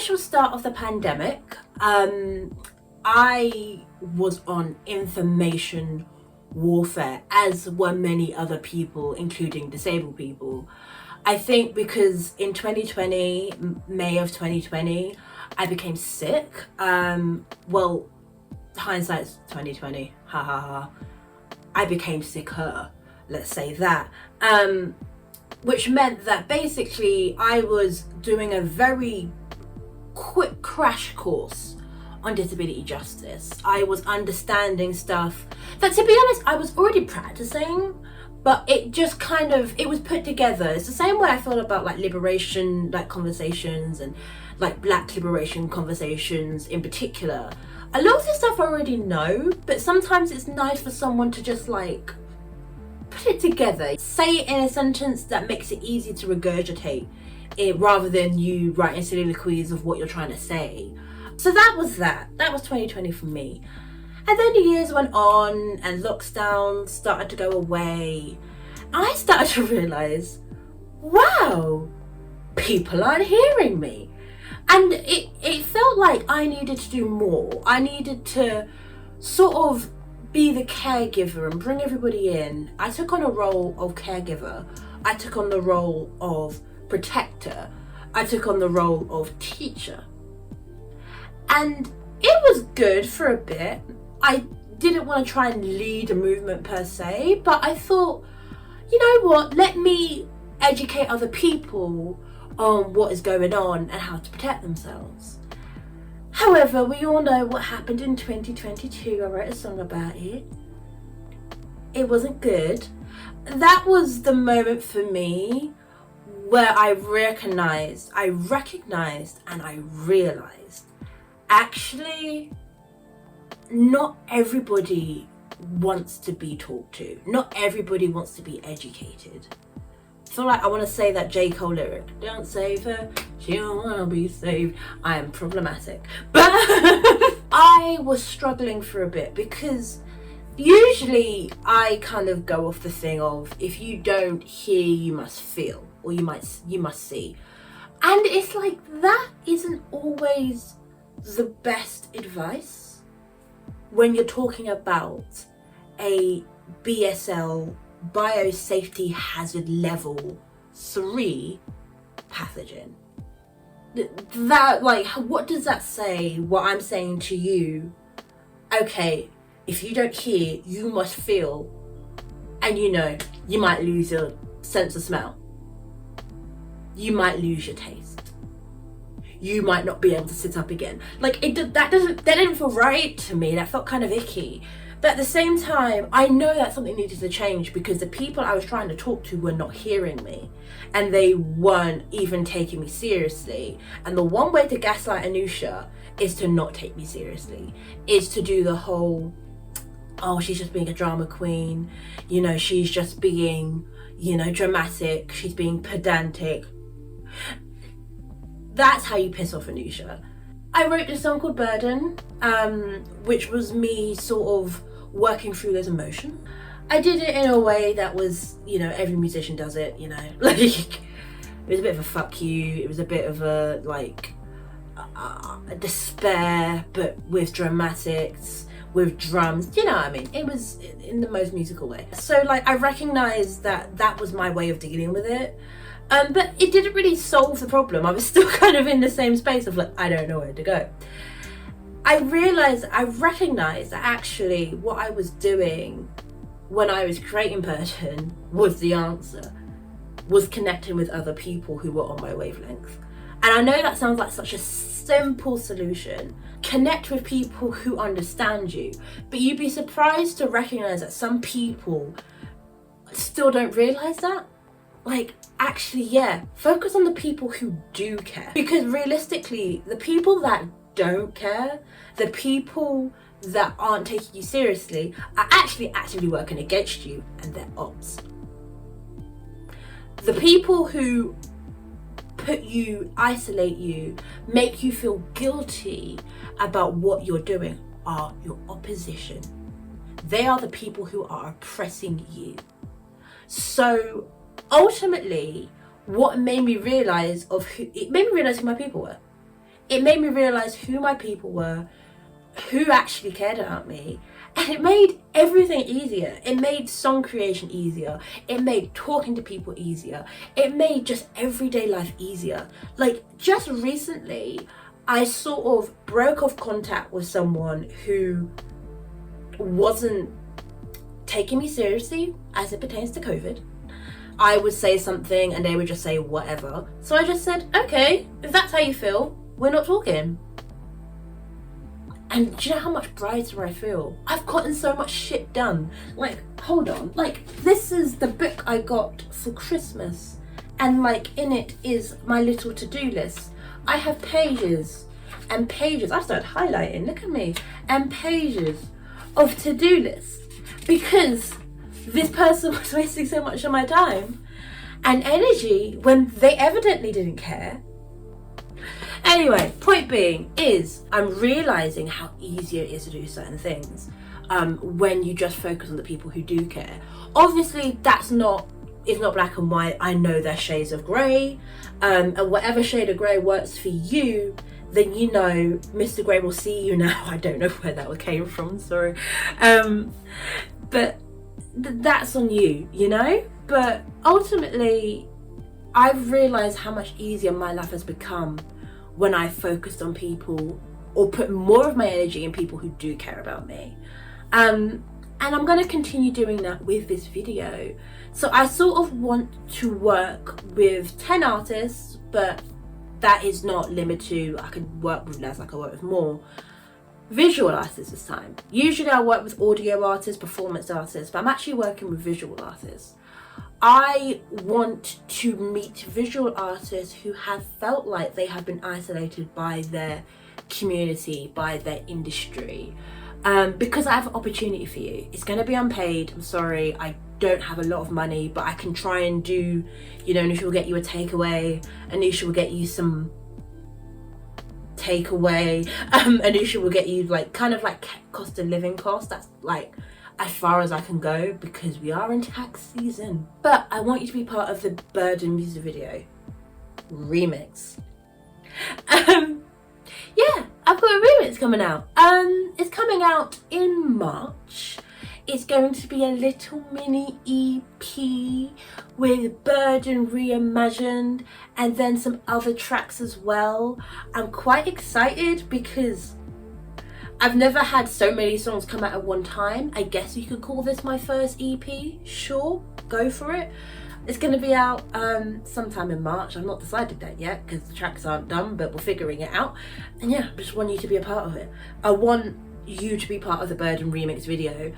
initial start of the pandemic, I was on information warfare, as were many other people, including disabled people. I think because in 2020, May of 2020, I became sick. Well, hindsight's 2020, ha ha ha. I became sicker, let's say that. Which meant that basically I was doing a very quick crash course on disability justice. I was understanding stuff that, to be honest, I was already practicing, but it just kind of, it was put together. It's the same way I feel about like liberation, like conversations, and like Black liberation conversations in particular. A lot of this stuff I already know, but sometimes it's nice for someone to just like put it together, say it in a sentence that makes it easy to regurgitate it, rather than you writing soliloquies of what you're trying to say. So that was 2020 for me. And then the years went on and lockdown started to go away. I started to realize, wow, people aren't hearing me. And it felt like I needed to do more. I needed to sort of be the caregiver and bring everybody in. I took on a role of caregiver. I took on the role of protector. I took on the role of teacher. And it was good for a bit. I didn't want to try and lead a movement per se, but I thought, you know what, let me educate other people on what is going on and how to protect themselves. However, we all know what happened in 2022. I wrote a song about it. It wasn't good. That was the moment for me where I recognized and I realized, actually, not everybody wants to be talked to. Not everybody wants to be educated. I feel like I want to say that J. Cole lyric. Don't save her, she don't want to be saved. I am problematic. But I was struggling for a bit because usually I kind of go off the thing of, if you don't hear, you must feel, or you must see. And it's like, that isn't always the best advice when you're talking about a BSL, biosafety hazard level 3 pathogen. That, like, what does that say? What I'm saying to you, okay, if you don't hear, you must feel, and you might lose your sense of smell. You might lose your taste. You might not be able to sit up again. Like, that didn't feel right to me. That felt kind of icky. But at the same time, I know that something needed to change because the people I was trying to talk to were not hearing me, and they weren't even taking me seriously. And the one way to gaslight Anusha is to not take me seriously, is to do the whole, oh, she's just being a drama queen, she's just being, dramatic, she's being pedantic. That's how you piss off Anusha. I wrote this song called Burden, which was me sort of working through those emotions. I did it in a way that was, every musician does it, like, it was a bit of a fuck you, it was a bit of a, like, a despair, but with dramatics, with drums, you know what I mean? It was in the most musical way. So, like, I recognized that was my way of dealing with it. But it didn't really solve the problem. I was still kind of in the same space of like, I don't know where to go. I recognized that actually what I was doing when I was creating Burden was the answer, was connecting with other people who were on my wavelength. And I know that sounds like such a simple solution. Connect with people who understand you. But you'd be surprised to recognize that some people still don't realize that. Like, actually, yeah, focus on the people who do care. Because realistically, the people that don't care, the people that aren't taking you seriously, are actually actively working against you, and they're ops. The people who put you, isolate you, make you feel guilty about what you're doing are your opposition. They are the people who are oppressing you. So ultimately, what made me realize who my people were. It made me realise who my people were, who actually cared about me, and it made everything easier. It made song creation easier. It made talking to people easier. It made just everyday life easier. Like, just recently, I sort of broke off contact with someone who wasn't taking me seriously as it pertains to COVID. I would say something and they would just say whatever. So I just said, okay, if that's how you feel, we're not talking. And do you know how much brighter I feel? I've gotten so much shit done. Like, hold on. Like, this is the book I got for Christmas. And like, in it is my little to-do list. I have pages and pages. I started highlighting, look at me. And pages of to-do lists. Because this person was wasting so much of my time and energy when they evidently didn't care. Anyway, point being is I'm realizing how easier it is to do certain things when you just focus on the people who do care. Obviously, it's not black and white. I know there's shades of grey, and whatever shade of grey works for you, then you know Mr. Grey will see you now. I don't know where that came from, sorry. But that's on you, you know? But ultimately, I've realised how much easier my life has become when I focused on people or put more of my energy in people who do care about me. And I'm going to continue doing that with this video. So I sort of want to work with 10 artists, but that is not limited to, I could work with less, I could work with more. Visual artists this time. Usually I work with audio artists, performance artists, but I'm actually working with visual artists. I want to meet visual artists who have felt like they have been isolated by their community, by their industry, because I have an opportunity for you. It's going to be unpaid. I'm sorry, I don't have a lot of money, but I can try and do, you know, Anisha will get you a takeaway, Anisha will get you some takeaway, Anisha will get you like kind of like cost of living cost. That's like as far as I can go because we are in tax season. But I want you to be part of the Burden music video remix. Yeah, I've got a remix coming out. It's coming out in March. It's going to be a little mini EP with Burden reimagined and then some other tracks as well. I'm quite excited because I've never had so many songs come out at one time. I guess you could call this my first EP. Sure, go for it. It's going to be out sometime in March. I've not decided that yet because the tracks aren't done, but we're figuring it out. And yeah, I just want you to be a part of it. I want you to be part of the Burden remix video.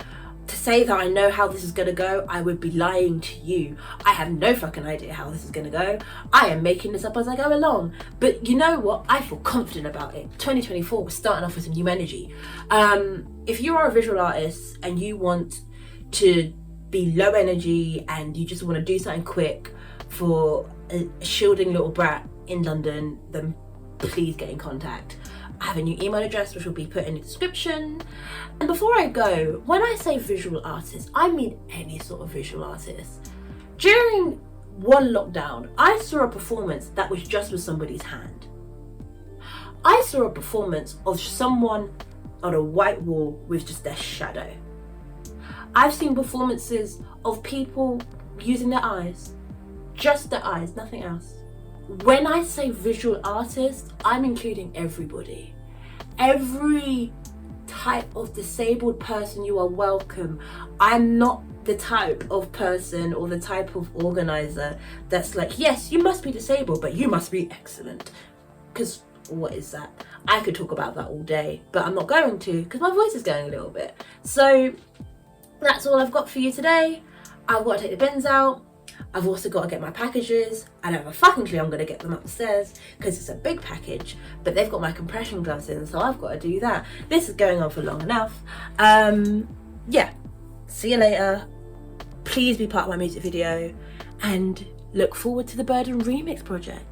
To say that I know how this is going to go, I would be lying to you. I have no fucking idea how this is going to go. I am making this up as I go along. But you know what? I feel confident about it. 2024, we're starting off with some new energy. If you are a visual artist and you want to be low energy and you just want to do something quick for a shielding little brat in London, then please get in contact. I have a new email address which will be put in the description. And before I go, when I say visual artist, I mean any sort of visual artist. During one lockdown, I saw a performance that was just with somebody's hand. I saw a performance of someone on a white wall with just their shadow. I've seen performances of people using their eyes, just their eyes, nothing else. When I say visual artist, I'm including everybody. Every type of disabled person, you are welcome. I'm not the type of person or the type of organizer that's like, yes, you must be disabled, but you must be excellent. Because what is that? I could talk about that all day, but I'm not going to because my voice is going a little bit. So that's all I've got for you today. I've got to take the bins out. I've also got to get my packages. I don't have a fucking clue I'm going to get them upstairs because it's a big package, but they've got my compression gloves in, so I've got to do that. This is going on for long enough. Yeah, see you later. Please be part of my music video and look forward to the Burden remix project.